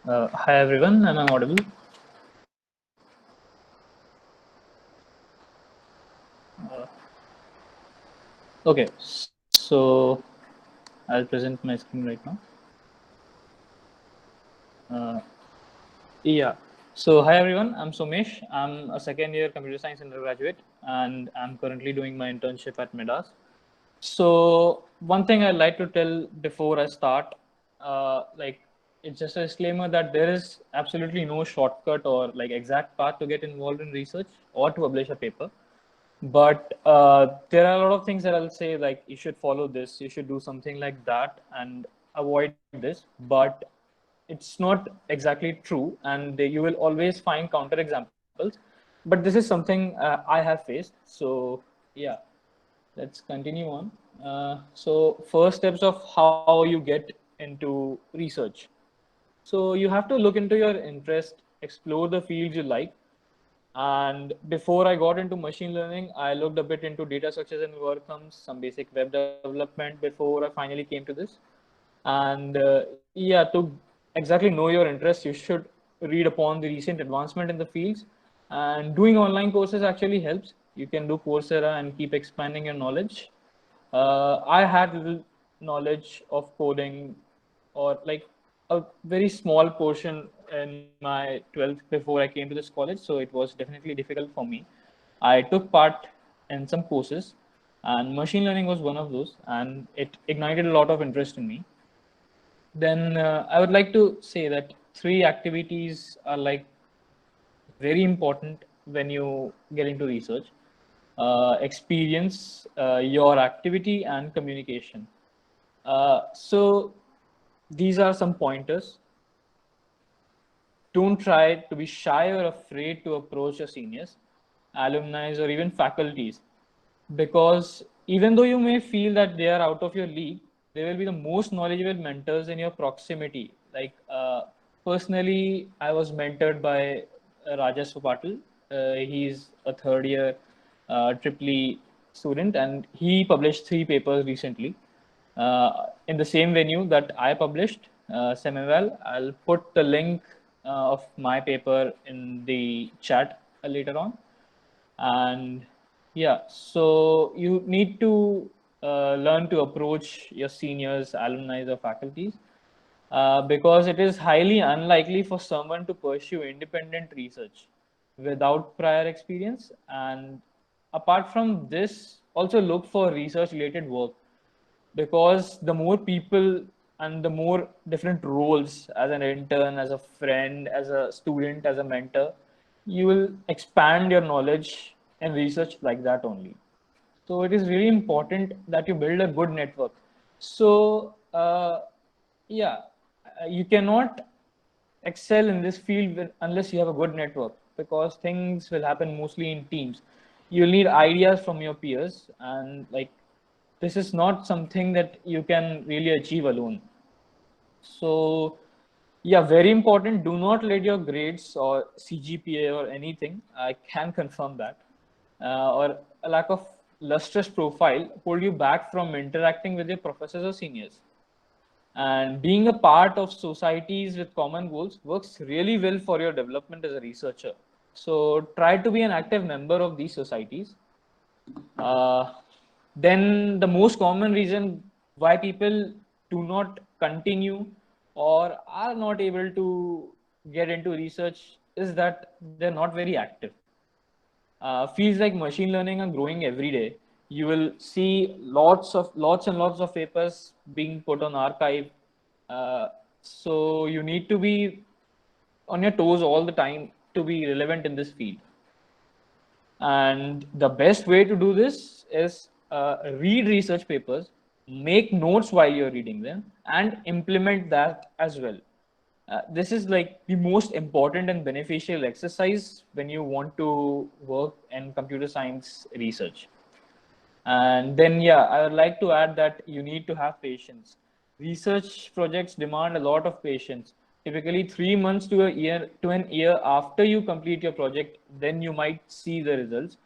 Hi everyone, am I audible? Okay, so I'll present my screen right now. Uh, yeah, so hi everyone, I'm Somesh. I'm a second year computer science undergraduate and I'm currently doing my internship at Midas. So one thing I'd like to tell before I start, like it's just a disclaimer that there is absolutely no shortcut or like exact path to get involved in research or to publish a paper. But there are a lot of things that I'll say, like you should follow this, you should do something like that, and avoid this. But it's not exactly true, and you will always find counter examples. But this is something I have faced. So yeah, let's continue on. So first steps of how you get into research. So you have to look into your interest, explore the fields you like, and before I got into machine learning, I looked a bit into data structures and algorithms, some basic web development before I finally came to this. And yeah, to exactly know your interests, you should read upon the recent advancement in the fields. And doing online courses actually helps. You can do Coursera and keep expanding your knowledge. I had little knowledge of coding or like a very small portion in my 12th before I came to this college, so it was definitely difficult for me. I took part in some courses, and machine learning was one of those, and it ignited a lot of interest in me. Then I would like to say that three activities are like very important when you get into research: experience, your activity, and communication. So these are some pointers. Don't try to be shy or afraid to approach your seniors, alumni, or even faculties, because even though you may feel that they are out of your league, they will be the most knowledgeable mentors in your proximity. Like personally, I was mentored by Rajas Patil. He's a third year triple E student, and he published three papers recently in the same venue that I published, Semeval. I'll put the link of my paper in the chat later on. And yeah, so you need to learn to approach your seniors, alumni, or faculties because it is highly unlikely for someone to pursue independent research without prior experience. And apart from this, also look for research related work, because the more people and the more different roles, as an intern, as a friend, as a student, as a mentor, you will expand your knowledge and research like that only. So it is really important that you build a good network. So yeah, you cannot excel in this field unless you have a good network, because things will happen mostly in teams. You'll need ideas from your peers, and like this is not something that you can really achieve alone. So yeah, very important. Do not let your grades or CGPA or anything, I can confirm that, or a lack of lustrous profile hold you back from interacting with your professors or seniors. And being a part of societies with common goals works really well for your development as a researcher. So try to be an active member of these societies. Uh, then the most common reason why people do not continue or are not able to get into research is that they're not very active. Fields like machine learning are growing every day. You will see lots and lots of papers being put on archive. So you need to be on your toes all the time to be relevant in this field. And the best way to do this is read research papers, make notes while you're reading them, and implement that as well. This is like the most important and beneficial exercise when you want to work in computer science research. And then, yeah, I would like to add that you need to have patience. Research projects demand a lot of patience. Typically, 3 months to a year to an year after you complete your project, then you might see the results.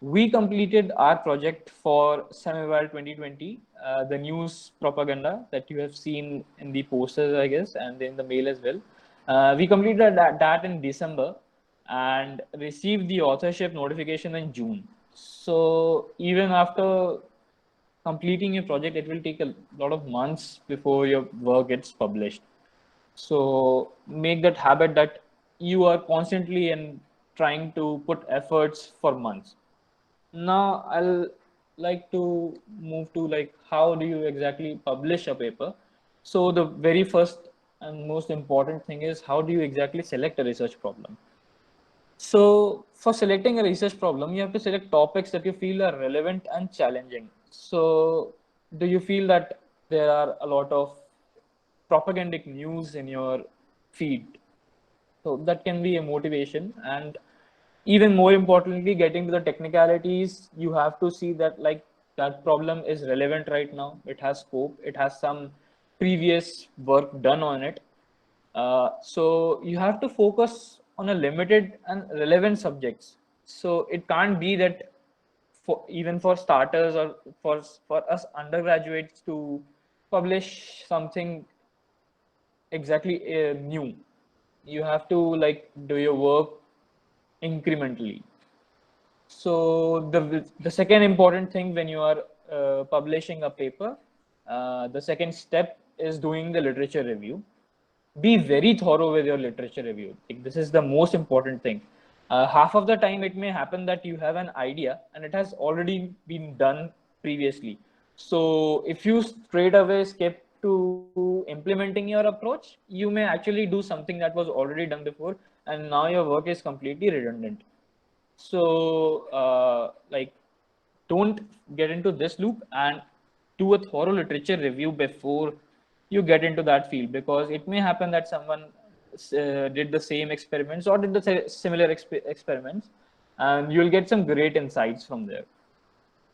We completed our project for Semival 2020, the news propaganda that you have seen in the posters, I guess, and in the mail as well. We completed that in December and received the authorship notification in June. So even after completing your project, it will take a lot of months before your work gets published. So make that habit that you are constantly and trying to put efforts for months. Now I'll like to move to like how do you exactly publish a paper. So the very first and most important thing is how do you exactly select a research problem. So for selecting a research problem, you have to select topics that you feel are relevant and challenging. So do you feel that there are a lot of propagandic news in your feed? So that can be a motivation. And even more importantly, getting to the technicalities, you have to see that like that problem is relevant right now. It has scope. It has some previous work done on it. So you have to focus on a limited and relevant subjects. So it can't be that for even for starters or for us undergraduates to publish something exactly new. You have to like do your work incrementally. So the second important thing when you are publishing a paper, the second step is doing the literature review. Be very thorough with your literature review. Like, this is the most important thing. Half of the time, it may happen that you have an idea and it has already been done previously. So if you straight away skip to implementing your approach, you may actually do something that was already done before, and now your work is completely redundant. So, like, don't get into this loop and do a thorough literature review before you get into that field, because it may happen that someone did the same experiments or did the similar experiments, and you'll get some great insights from there.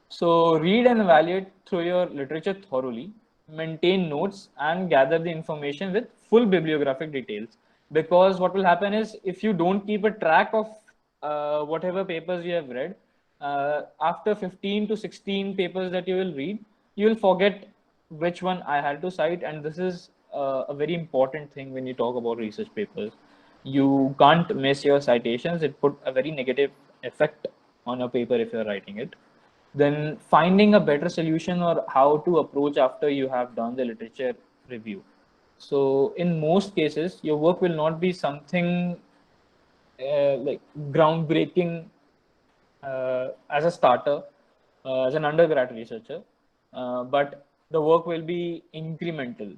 So read and evaluate through your literature thoroughly, maintain notes and gather the information with full bibliographic details. Because what will happen is if you don't keep a track of whatever papers you have read, after 15 to 16 papers that you will read, you will forget which one I had to cite. And this is a very important thing when you talk about research papers. You can't miss your citations. It put a very negative effect on a paper if you're writing it. Then finding a better solution or how to approach after you have done the literature review. So in most cases, your work will not be something like groundbreaking as a starter, as an undergrad researcher, but the work will be incremental.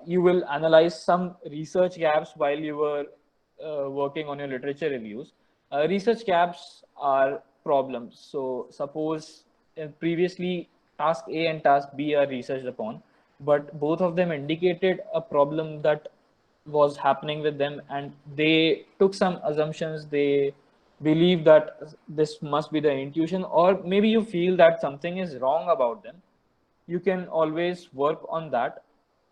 You will analyze some research gaps while you were working on your literature reviews. Research gaps are problems. So suppose previously task A and task B are researched upon, but both of them indicated a problem that was happening with them, and they took some assumptions. They believe that this must be the intuition, or maybe you feel that something is wrong about them. You can always work on that,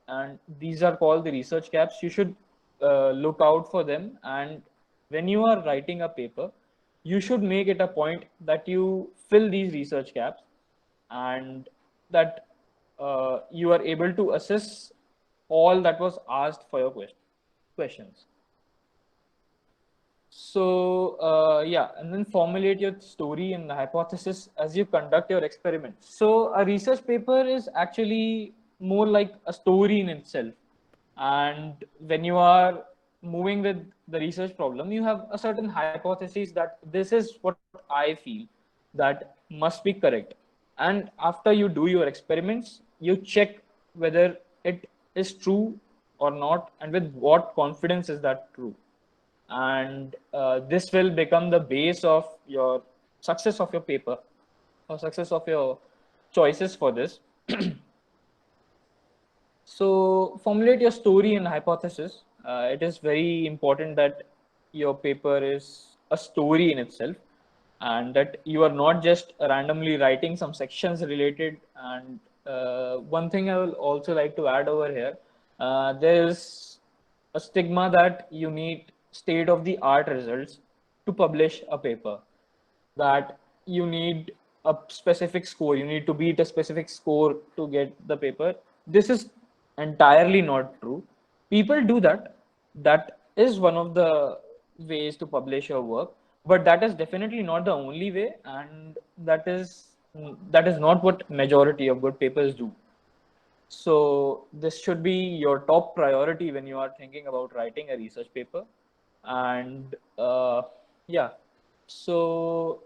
and these are called the research gaps. You should look out for them, and when you are writing a paper, you should make it a point that you fill these research gaps, and that you are able to assess all that was asked for your questions. So yeah, and then formulate your story and the hypothesis as you conduct your experiment. So a research paper is actually more like a story in itself. And when you are moving with the research problem, you have a certain hypothesis that this is what I feel that must be correct. And after you do your experiments, you check whether it is true or not, and with what confidence is that true. And this will become the base of your success of your paper or success of your choices for this. So formulate your story and hypothesis. It is very important that your paper is a story in itself, and that you are not just randomly writing some sections related. And one thing I will also like to add over here, there is a stigma that you need state of the art results to publish a paper, that you need a specific score, you need to beat a specific score to get the paper. This is entirely not true. People do that, That is one of the ways to publish your work, but that is definitely not the only way, and that is not what majority of good papers do. So this should be your top priority when you are thinking about writing a research paper. And yeah, so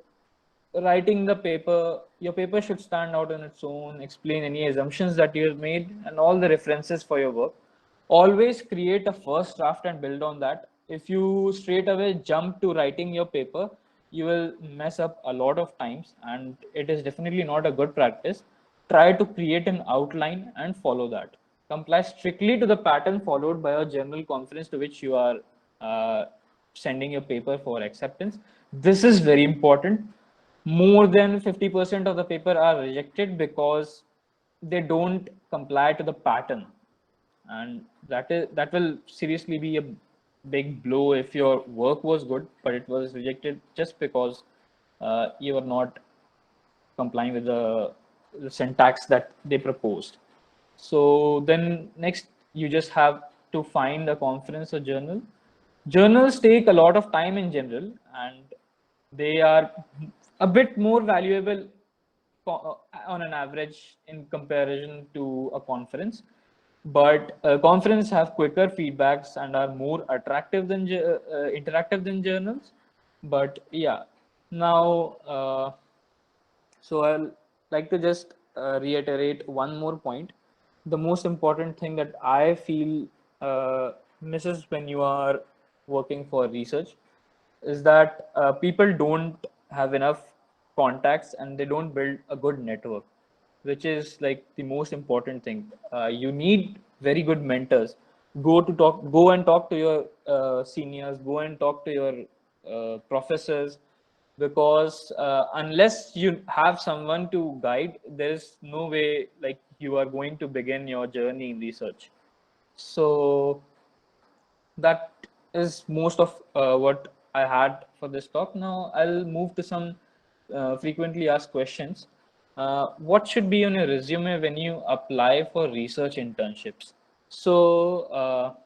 writing the paper, your paper should stand out on its own, explain any assumptions that you have made, and all the references for your work. Always create a first draft and build on that. If you straight away jump to writing your paper, you will mess up a lot of times, and it is definitely not a good practice. Try to create an outline and follow that. Comply strictly to the pattern followed by a journal conference to which you are uh, sending your paper for acceptance. This is very important. More than 50% of the paper are rejected because they don't comply to the pattern, and that will seriously be a big blow if your work was good but it was rejected just because you are not complying with the syntax that they proposed. So then next you just have to find a conference or journal. Journals take a lot of time in general, and they are a bit more valuable on an average in comparison to a conference. But conference have quicker feedbacks and are more attractive than interactive than journals. But yeah, now so I'll like to just reiterate one more point. The most important thing that I feel misses when you are working for research is that people don't have enough contacts and they don't build a good network, which is like the most important thing. You need very good mentors. Go and talk to your seniors, go and talk to your professors, because unless you have someone to guide, there's no way like you are going to begin your journey in research. So that is most of what I had for this talk. Now I'll move to some frequently asked questions. What should be on your resume when you apply for research internships? So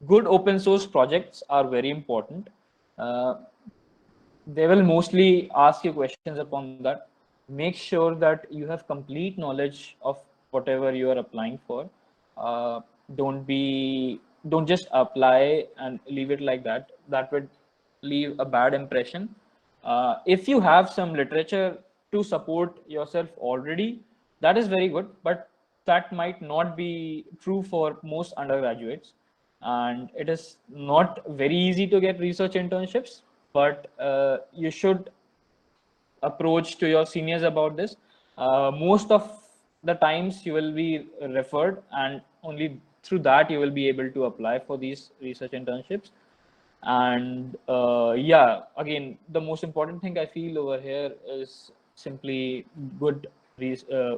good open source projects are very important. Uh, they will mostly ask you questions upon that. Make sure that you have complete knowledge of whatever you are applying for. uh, don't just apply and leave it like that. That would leave a bad impression. If you have some literature to support yourself already, that is very good, but that might not be true for most undergraduates, and it is not very easy to get research internships. But you should approach to your seniors about this. Most of the times you will be referred, and only through that you will be able to apply for these research internships. And yeah, again, the most important thing I feel over here is simply good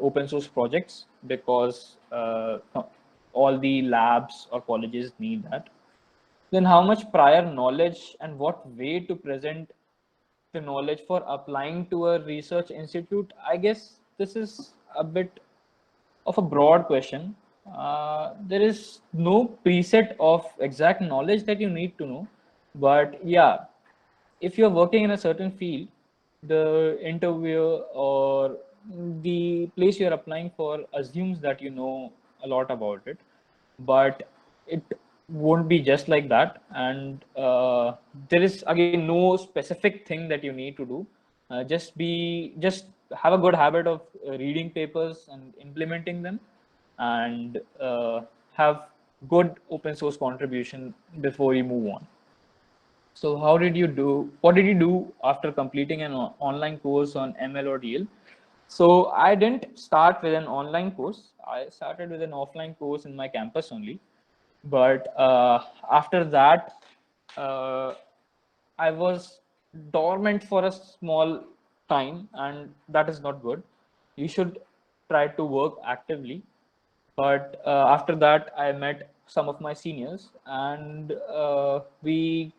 open source projects, because all the labs or colleges need that. Then how much prior knowledge and what way to present the knowledge for applying to a research institute? I guess this is a bit of a broad question. There is no preset of exact knowledge that you need to know, but yeah, if you're working in a certain field, the interviewer or the place you're applying for assumes that you know a lot about it, but it won't be just like that. And there is again no specific thing that you need to do. Just have a good habit of reading papers and implementing them, and have good open source contribution before you move on. So what did you do after completing an online course on ML or DL? So I didn't start with an online course. I started with an offline course in my campus only. But after that, uh, I was dormant for a small time, and that is not good. You should try to work actively. But after that, I met some of my seniors, and we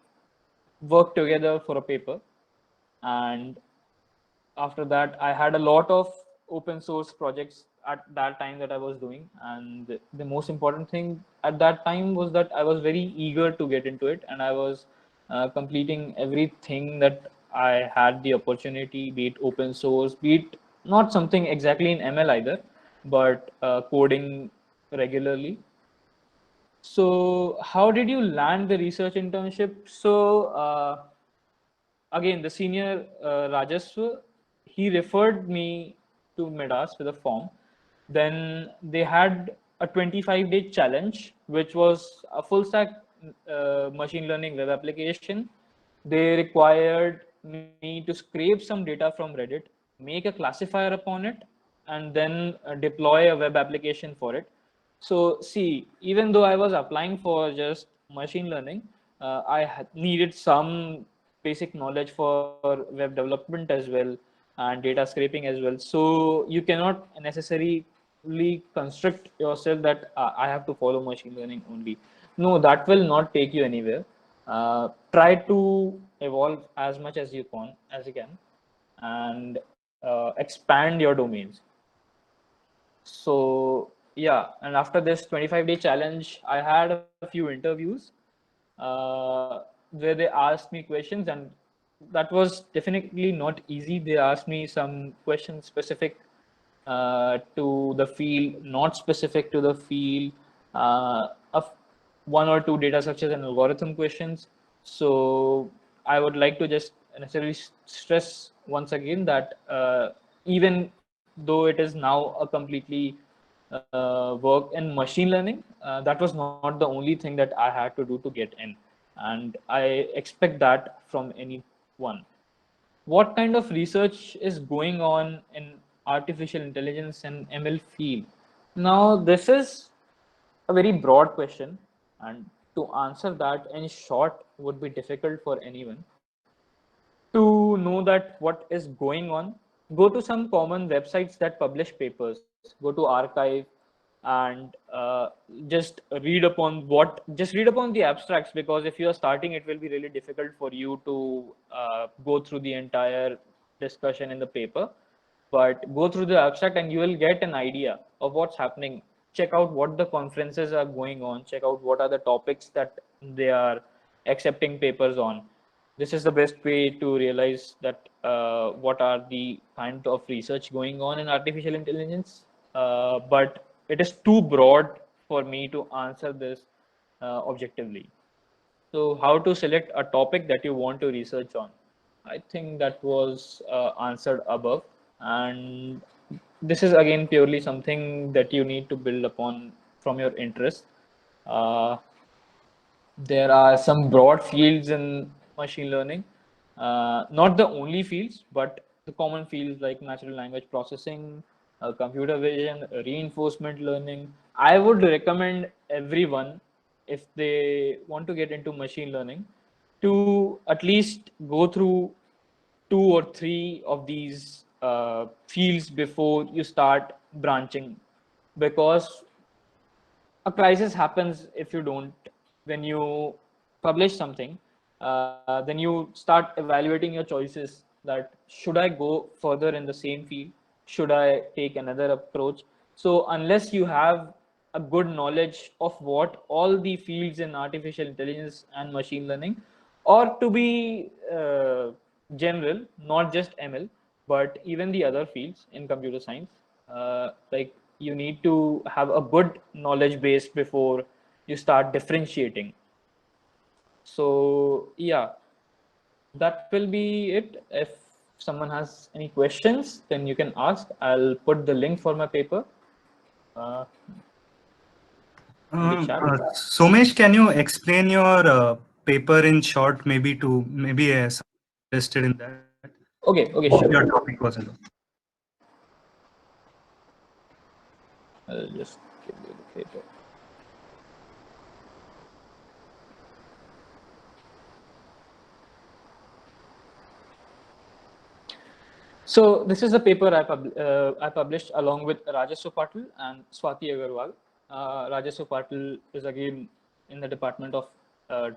worked together for a paper. And after that, I had a lot of open source projects at that time that I was doing, and the most important thing at that time was that I was very eager to get into it, and I was completing everything that I had the opportunity, be it open source, be it not something exactly in ML either, but coding regularly. So how did you land the research internship? So again, the senior Rajaswa, he referred me to Midas with a form. Then they had a 25-day challenge, which was a full stack machine learning web application. They required me to scrape some data from Reddit, make a classifier upon it, and then deploy a web application for it. So see, even though I was applying for just machine learning, I needed some basic knowledge for web development as well and data scraping as well. So you cannot necessarily constrict yourself that I have to follow machine learning only. No, that will not take you anywhere. Try to evolve as much as you can, and expand your domains. So yeah, and after this 25-day challenge, I had a few interviews where they asked me questions, and that was definitely not easy. They asked me some questions specific to the field, not specific to the field, of one or two data structures and algorithm questions. So I would like to just necessarily stress once again that even though it is now a completely work in machine learning, that was not the only thing that I had to do to get in. And I expect that from anyone. What kind of research is going on in artificial intelligence and ML field? Now, this is a very broad question, and to answer that in short would be difficult for anyone. To know that what is going on, go to some common websites that publish papers, go to arXiv, and just read upon the abstracts, because if you are starting, it will be really difficult for you to go through the entire discussion in the paper. But go through the abstract and you will get an idea of what's happening. Check out what the conferences are going on, check out what are the topics that they are accepting papers on. This is the best way to realize that what are the kind of research going on in artificial intelligence. But it is too broad for me to answer this objectively. So how to select a topic that you want to research on? I think that was answered above. And this is again purely something that you need to build upon from your interest. Uh, there are some broad fields in machine learning, not the only fields, but the common fields like natural language processing, computer vision, reinforcement learning. I would recommend everyone, if they want to get into machine learning, to at least go through two or three of these fields before you start branching, because a crisis happens if you don't. When you publish something, then you start evaluating your choices, that should I go further in the same field, should I take another approach. So unless you have a good knowledge of what all the fields in artificial intelligence and machine learning, or to be general, not just ML, but even the other fields in computer science, like you need to have a good knowledge base before you start differentiating. So yeah, that will be it. If someone has any questions, then you can ask. I'll put the link for my paper uh, in the chat. Somesh, can you explain your paper in short, maybe to maybe interested in that? Okay, What sure. your topic was about? I'll just give you the paper. So this is the paper I published along with Rajaswa Patil and Swati Agarwal. Rajaswa Patil is again in the department of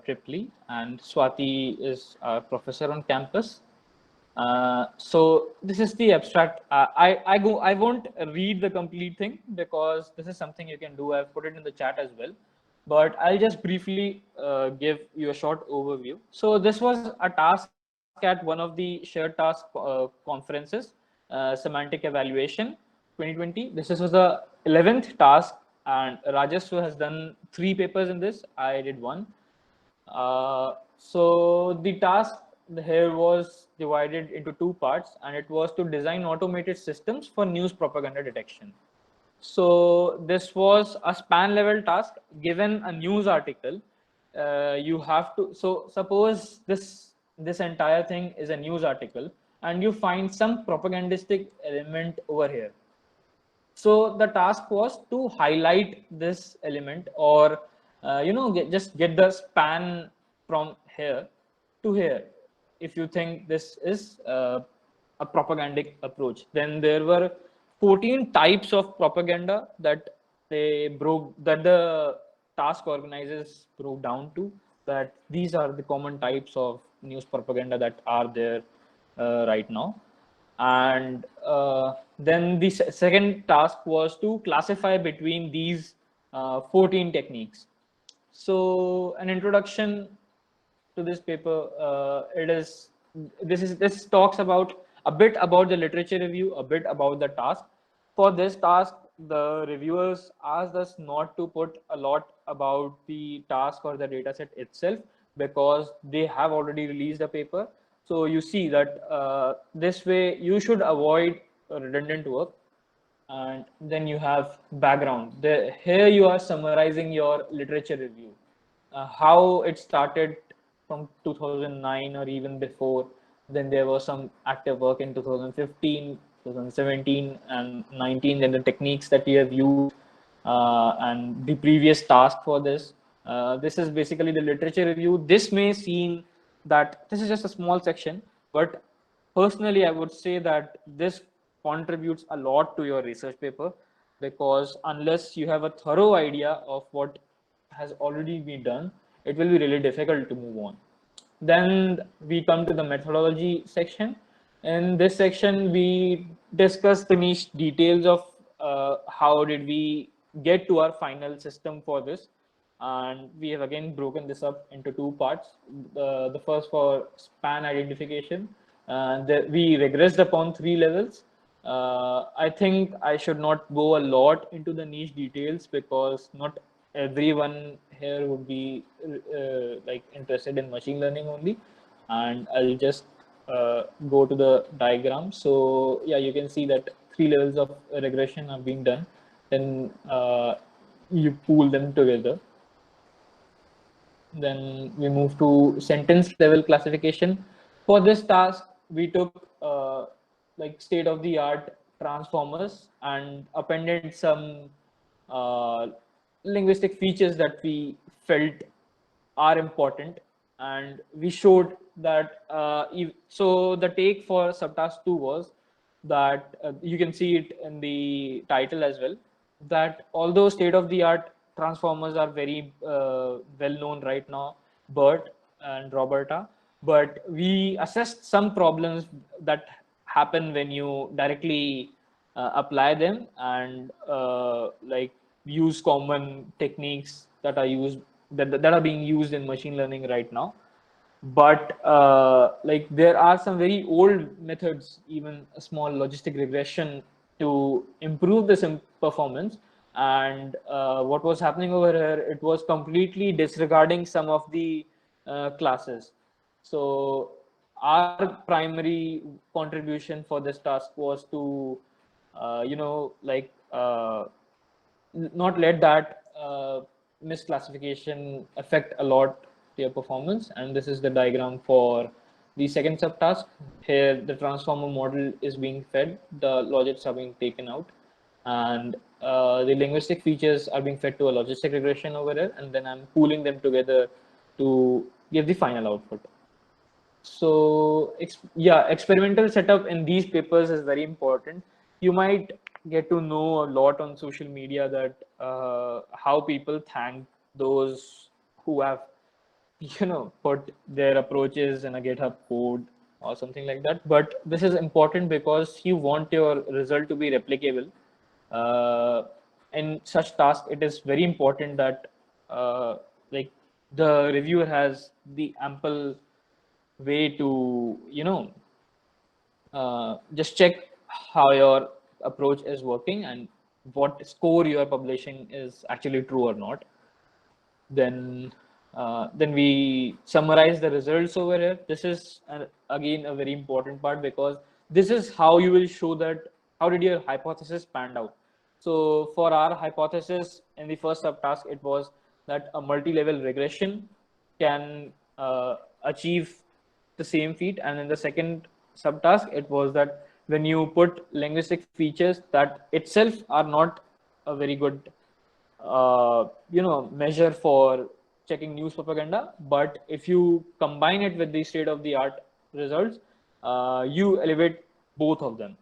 Tripoli, and Swati is a professor on campus. So this is the abstract. I won't read the complete thing because this is something you can do. I've put it in the chat as well, but I'll just briefly give you a short overview. So this was a task at one of the shared task conferences, semantic evaluation 2020. This was the 11th task, and Rajaswa has done 3 papers in this. I did 1. So the task here was divided into 2 parts, and it was to design automated systems for news propaganda detection. So this was a span level task. Given a news article, you have to, so suppose this entire thing is a news article and you find some propagandistic element over here. So the task was to highlight this element, or just get the span from here to here. If you think this is a propagandic approach, then there were 14 types of propaganda that the task organizers broke down to, that these are the common types of news propaganda that are there right now. And then the second task was to classify between these 14 techniques. So an introduction to this paper, this talks about a bit about the literature review, a bit about the task. For this task, the reviewers asked us not to put a lot about the task or the dataset itself, because they have already released a paper. So you see that this way you should avoid redundant work. And then you have background. Here you are summarizing your literature review, how it started from 2009 or even before. Then there was some active work in 2015, 2017, and 19. Then the techniques that you have used, and the previous task for this. This is basically the literature review. This may seem that this is just a small section, but personally, I would say that this contributes a lot to your research paper, because unless you have a thorough idea of what has already been done, it will be really difficult to move on. Then we come to the methodology section. In this section, we discuss the niche details of how did we get to our final system for this. And we have again broken this up into 2 parts. The first for span identification, we regressed upon 3 levels. I think I should not go a lot into the niche details, because not everyone here would be like interested in machine learning only. And I'll just go to the diagram. So yeah, you can see that 3 levels of regression are being done. Then you pool them together. Then we move to sentence level classification. For this task, we took like state of the art transformers and appended some linguistic features that we felt are important. And we showed that, so the take for subtask 2 was that, you can see it in the title as well, that although state of the art transformers are very well known right now, BERT and Roberta, but we assessed some problems that happen when you directly apply them, and like use common techniques that are used, that are being used in machine learning right now. But like there are some very old methods, even a small logistic regression, to improve this performance. And what was happening over here, it was completely disregarding some of the classes. So our primary contribution for this task was to not let that misclassification affect a lot your performance. And this is the diagram for the second subtask. Here the transformer model is being fed, the logics are being taken out, and the linguistic features are being fed to a logistic regression over here, and then I'm pooling them together to give the final output. So yeah, experimental setup in these papers is very important. You might get to know a lot on social media that how people thank those who have put their approaches in a GitHub code, or something like that. But this is important because you want your result to be replicable. In such task, it is very important that like the reviewer has the ample way to just check how your approach is working and what score you are publishing is actually true or not. Then we summarize the results over here. This is again a very important part because this is how you will show that how did your hypothesis panned out. So for our hypothesis in the first subtask, it was that a multi-level regression can achieve the same feat, and in the second subtask, it was that when you put linguistic features that itself are not a very good measure for checking news propaganda, but if you combine it with the state of the art results, you elevate both of them.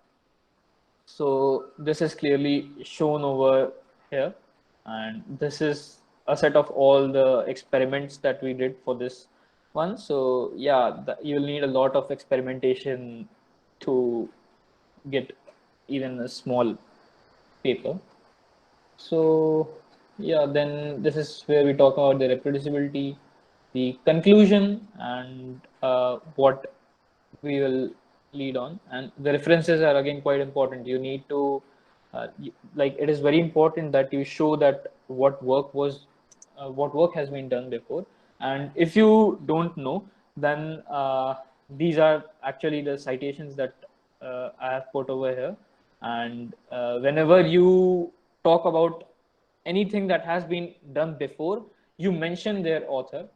So this is clearly shown over here, and this is a set of all the experiments that we did for this one. So yeah, you'll need a lot of experimentation to get even a small paper. So yeah, then this is where we talk about the reproducibility, the conclusion, and what we will lead on. And the references are again quite important. You need to like it is very important that you show that what work has been done before. And if you don't know, then these are actually the citations that I have put over here. And whenever you talk about anything that has been done before, you mention their author.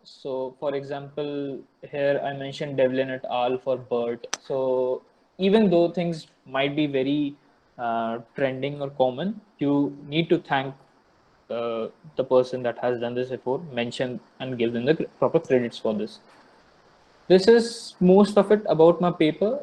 So for example, here I mentioned Devlin et al. For BERT. So even though things might be very trending or common, you need to thank the person that has done this before, mention and give them the proper credits for this. This is most of it about my paper.